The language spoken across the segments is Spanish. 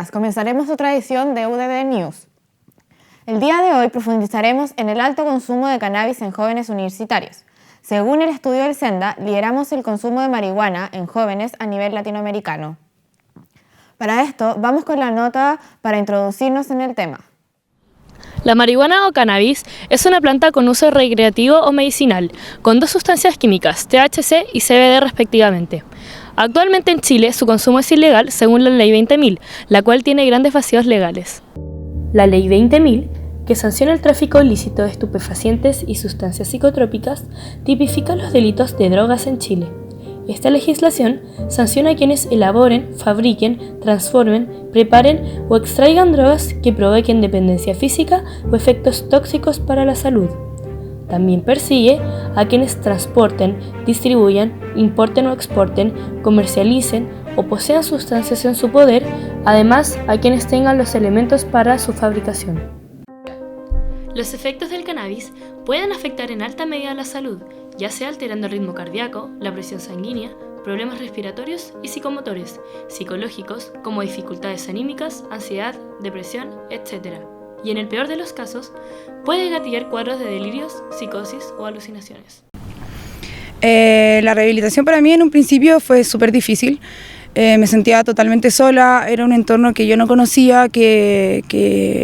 días, comenzaremos otra edición de UDD News. El día de hoy profundizaremos en el alto consumo de cannabis en jóvenes universitarios. Según el estudio del Senda, lideramos el consumo de marihuana en jóvenes a nivel latinoamericano. Para esto, vamos con la nota para introducirnos en el tema. La marihuana o cannabis es una planta con uso recreativo o medicinal, con dos sustancias químicas, THC y CBD respectivamente. Actualmente en Chile su consumo es ilegal según la Ley 20.000, la cual tiene grandes vacíos legales. La Ley 20.000, que sanciona el tráfico ilícito de estupefacientes y sustancias psicotrópicas, tipifica los delitos de drogas en Chile. Esta legislación sanciona a quienes elaboren, fabriquen, transformen, preparen o extraigan drogas que provoquen dependencia física o efectos tóxicos para la salud. También persigue a quienes transporten, distribuyan, importen o exporten, comercialicen o posean sustancias en su poder, además a quienes tengan los elementos para su fabricación. Los efectos del cannabis pueden afectar en alta medida la salud, ya sea alterando el ritmo cardíaco, la presión sanguínea, problemas respiratorios y psicomotores, psicológicos como dificultades anímicas, ansiedad, depresión, etc. Y en el peor de los casos, puede gatillar cuadros de delirios, psicosis o alucinaciones. La rehabilitación para mí en un principio fue súper difícil. Me sentía totalmente sola, era un entorno que yo no conocía, que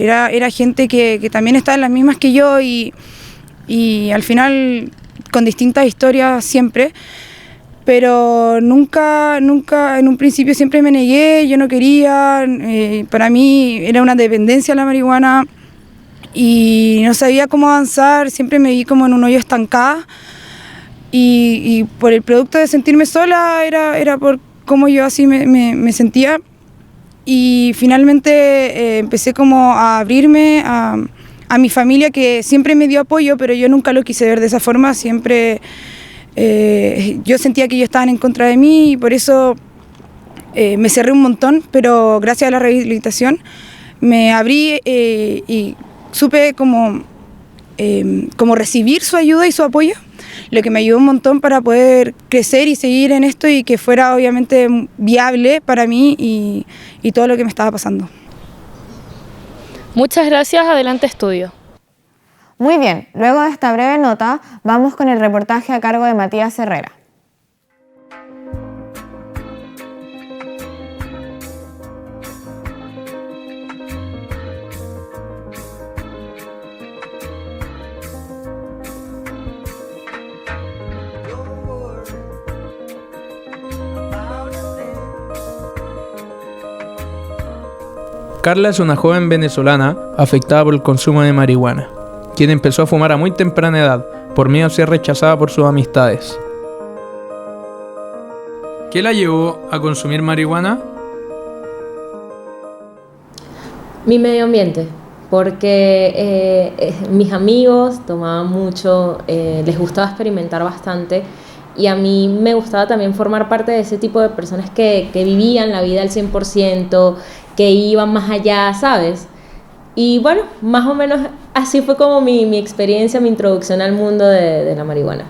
era gente que también estaba en las mismas que yo y al final con distintas historias siempre, pero nunca en un principio siempre me negué, yo no quería, para mí era una dependencia la marihuana y no sabía cómo avanzar, siempre me vi como en un hoyo estancada y por el producto de sentirme sola era por cómo yo así me sentía y finalmente empecé como a abrirme a mi familia que siempre me dio apoyo, pero yo nunca lo quise ver de esa forma, siempre yo sentía que ellos estaban en contra de mí y por eso me cerré un montón, pero gracias a la rehabilitación me abrí y supe como recibir su ayuda y su apoyo, lo que me ayudó un montón para poder crecer y seguir en esto y que fuera obviamente viable para mí y todo lo que me estaba pasando. Muchas gracias, adelante estudio. Muy bien, luego de esta breve nota, vamos con el reportaje a cargo de Matías Herrera. Carla es una joven venezolana afectada por el consumo de marihuana, quien empezó a fumar a muy temprana edad, por miedo a ser rechazada por sus amistades. ¿Qué la llevó a consumir marihuana? Mi medio ambiente, porque mis amigos tomaban mucho, les gustaba experimentar bastante y a mí me gustaba también formar parte de ese tipo de personas que vivían la vida al 100%, que iban más allá, ¿sabes? Y bueno, más o menos así fue como mi experiencia, mi introducción al mundo de la marihuana.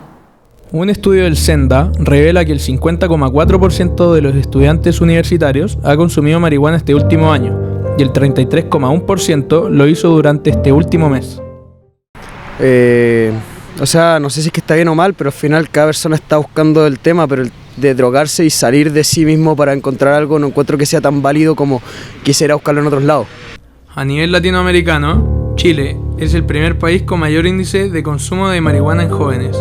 Un estudio del Senda revela que el 50,4% de los estudiantes universitarios ha consumido marihuana este último año y el 33,1% lo hizo durante este último mes. O sea, no sé si es que está bien o mal, pero al final cada persona está buscando el tema, pero el de drogarse y salir de sí mismo para encontrar algo no encuentro que sea tan válido como quisiera buscarlo en otros lados. A nivel latinoamericano, Chile es el primer país con mayor índice de consumo de marihuana en jóvenes.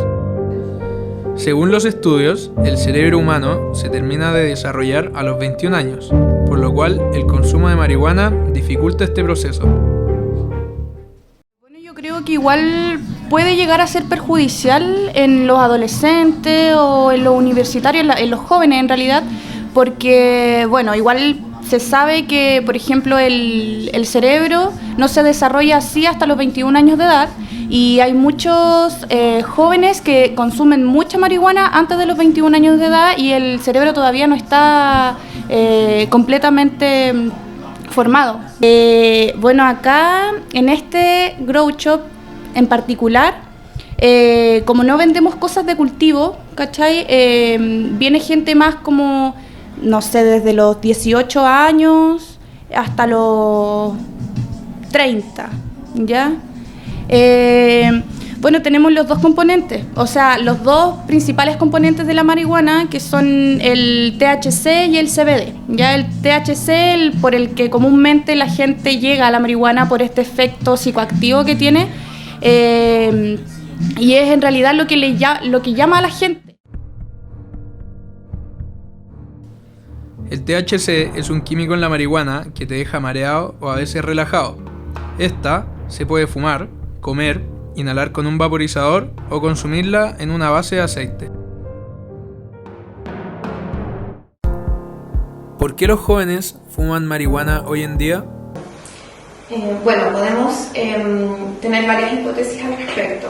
Según los estudios, el cerebro humano se termina de desarrollar a los 21 años, por lo cual el consumo de marihuana dificulta este proceso. Bueno, yo creo que igual puede llegar a ser perjudicial en los adolescentes o en los universitarios, en los jóvenes en realidad, porque bueno, igual se sabe que, por ejemplo, el cerebro no se desarrolla así hasta los 21 años de edad y hay muchos jóvenes que consumen mucha marihuana antes de los 21 años de edad y el cerebro todavía no está completamente formado. Bueno, acá en este grow shop en particular, como no vendemos cosas de cultivo, ¿cachai? Viene gente más como, no sé, desde los 18 años, hasta los 30, ¿ya? Bueno, tenemos los dos componentes, o sea, los dos principales componentes de la marihuana, que son el THC y el CBD. Ya el THC, por el que comúnmente la gente llega a la marihuana por este efecto psicoactivo que tiene, y es en realidad lo que llama a la gente. El THC es un químico en la marihuana que te deja mareado o a veces relajado. Esta se puede fumar, comer, inhalar con un vaporizador o consumirla en una base de aceite. ¿Por qué los jóvenes fuman marihuana hoy en día? Bueno, podemos tener varias hipótesis al respecto.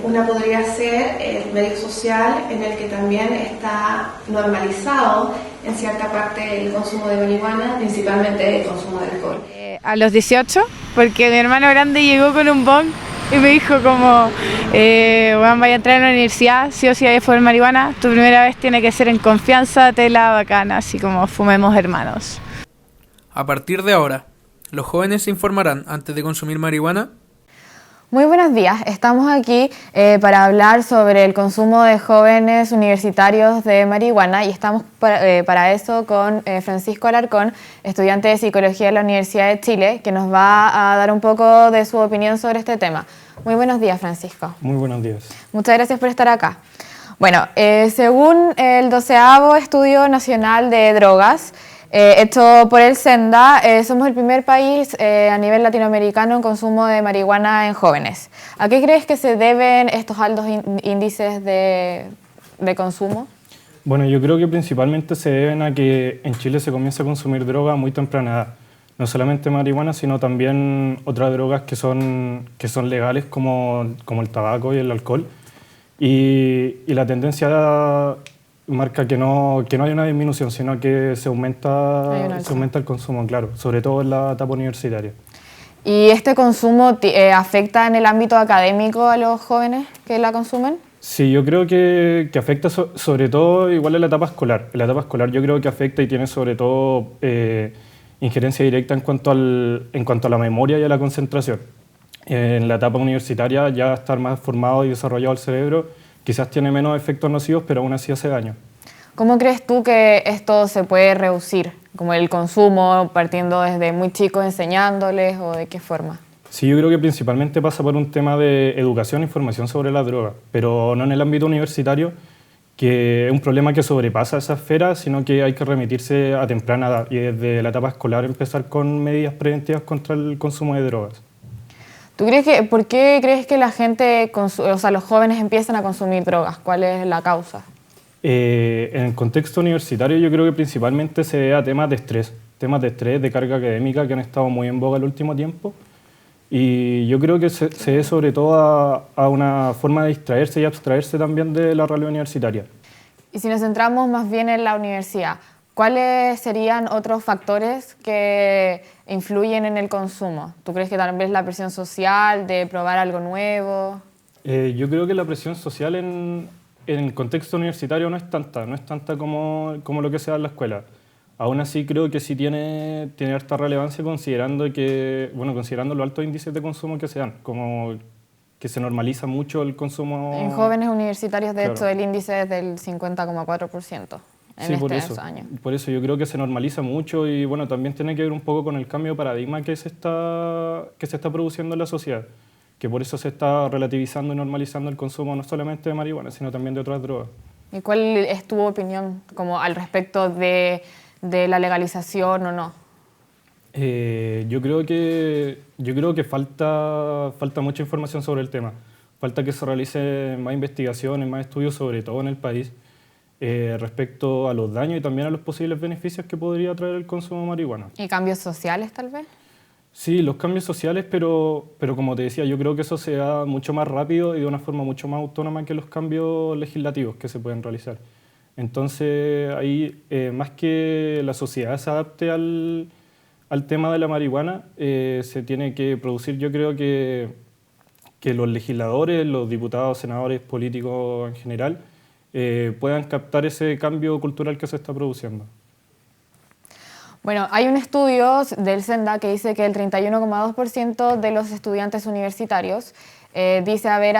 Una podría ser el medio social en el que también está normalizado en cierta parte el consumo de marihuana, principalmente el consumo de alcohol. A los 18, porque mi hermano grande llegó con un bong y me dijo como, bueno, vaya a entrar a la universidad, sí o sí hay que fumar marihuana, tu primera vez tiene que ser en confianza, tela bacana, así como fumemos hermanos. A partir de ahora, ¿los jóvenes se informarán antes de consumir marihuana? Muy buenos días, estamos aquí para hablar sobre el consumo de jóvenes universitarios de marihuana y estamos para eso con Francisco Alarcón, estudiante de Psicología de la Universidad de Chile, que nos va a dar un poco de su opinión sobre este tema. Muy buenos días, Francisco. Muy buenos días. Muchas gracias por estar acá. Bueno, según el 12º Estudio Nacional de Drogas, hecho por el SENDA, somos el primer país a nivel latinoamericano en consumo de marihuana en jóvenes. ¿A qué crees que se deben estos altos índices de consumo? Bueno, yo creo que principalmente se deben a que en Chile se comienza a consumir droga a muy temprana edad. No solamente marihuana, sino también otras drogas que son legales como el tabaco y el alcohol. Y la tendencia marca que no hay una disminución, sino que se aumenta el consumo, claro, sobre todo en la etapa universitaria. ¿Y este consumo afecta en el ámbito académico a los jóvenes que la consumen? Sí, yo creo que afecta sobre todo igual en la etapa escolar. En la etapa escolar yo creo que afecta y tiene sobre todo injerencia directa en cuanto a la memoria y a la concentración. En la etapa universitaria ya estar más formado y desarrollado el cerebro quizás tiene menos efectos nocivos, pero aún así hace daño. ¿Cómo crees tú que esto se puede reducir? ¿Como el consumo partiendo desde muy chicos enseñándoles o de qué forma? Sí, yo creo que principalmente pasa por un tema de educación e información sobre la droga, pero no en el ámbito universitario, que es un problema que sobrepasa esa esfera, sino que hay que remitirse a temprana edad y desde la etapa escolar empezar con medidas preventivas contra el consumo de drogas. ¿Por qué crees que la gente, los jóvenes empiezan a consumir drogas? ¿Cuál es la causa? En el contexto universitario yo creo que principalmente se debe a temas de estrés, de carga académica que han estado muy en boga el último tiempo. Y yo creo que se debe sobre todo a una forma de distraerse y abstraerse también de la realidad universitaria. Y si nos centramos más bien en la universidad, ¿cuáles serían otros factores que influyen en el consumo? ¿Tú crees que tal vez la presión social de probar algo nuevo? Yo creo que la presión social en el contexto universitario no es tanta como lo que se da en la escuela. Aún así creo que sí tiene harta relevancia considerando los altos índices de consumo que se dan, como que se normaliza mucho el consumo. En jóvenes universitarios, de claro. hecho, el índice es del 50,4%. Sí, por eso yo creo que se normaliza mucho y bueno, también tiene que ver un poco con el cambio de paradigma que se está produciendo en la sociedad, que por eso se está relativizando y normalizando el consumo no solamente de marihuana, sino también de otras drogas. ¿Y cuál es tu opinión como al respecto de la legalización o no? Yo creo que falta mucha información sobre el tema. Falta que se realicen más investigaciones, más estudios, sobre todo en el país, respecto a los daños y también a los posibles beneficios que podría traer el consumo de marihuana. ¿Y cambios sociales tal vez? Sí, los cambios sociales, pero como te decía, yo creo que eso se da mucho más rápido y de una forma mucho más autónoma que los cambios legislativos que se pueden realizar. Entonces, ahí, más que la sociedad se adapte al tema de la marihuana, se tiene que producir, yo creo que los legisladores, los diputados, senadores, políticos en general, puedan captar ese cambio cultural que se está produciendo. Bueno, hay un estudio del Senda que dice que el 31,2% de los estudiantes universitarios dice haber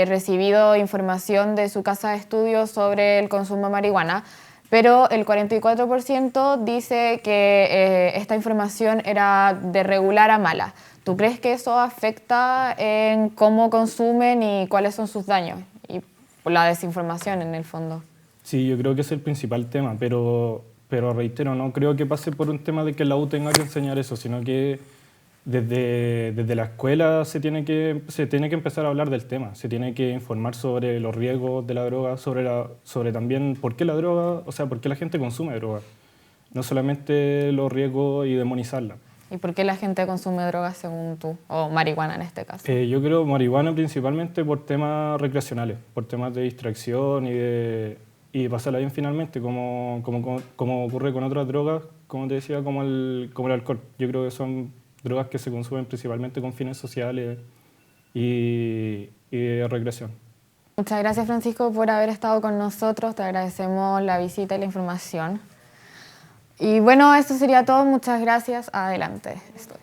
recibido información de su casa de estudios sobre el consumo de marihuana, pero el 44% dice que esta información era de regular a mala. ¿Tú crees que eso afecta en cómo consumen y cuáles son sus daños? Y por la desinformación en el fondo. Sí, yo creo que es el principal tema, pero reitero, no creo que pase por un tema de que la U tenga que enseñar eso, sino que desde la escuela se tiene que empezar a hablar del tema, se tiene que informar sobre los riesgos de la droga, sobre también por qué la droga, o sea, por qué la gente consume droga, no solamente los riesgos y demonizarla. ¿Y por qué la gente consume drogas según tú? O marihuana en este caso. Yo creo marihuana principalmente por temas recreacionales, por temas de distracción y pasarla bien finalmente, como ocurre con otras drogas, como te decía, como el alcohol. Yo creo que son drogas que se consumen principalmente con fines sociales y de recreación. Muchas gracias, Francisco, por haber estado con nosotros. Te agradecemos la visita y la información. Y bueno, eso sería todo. Muchas gracias. Adelante. Estoy.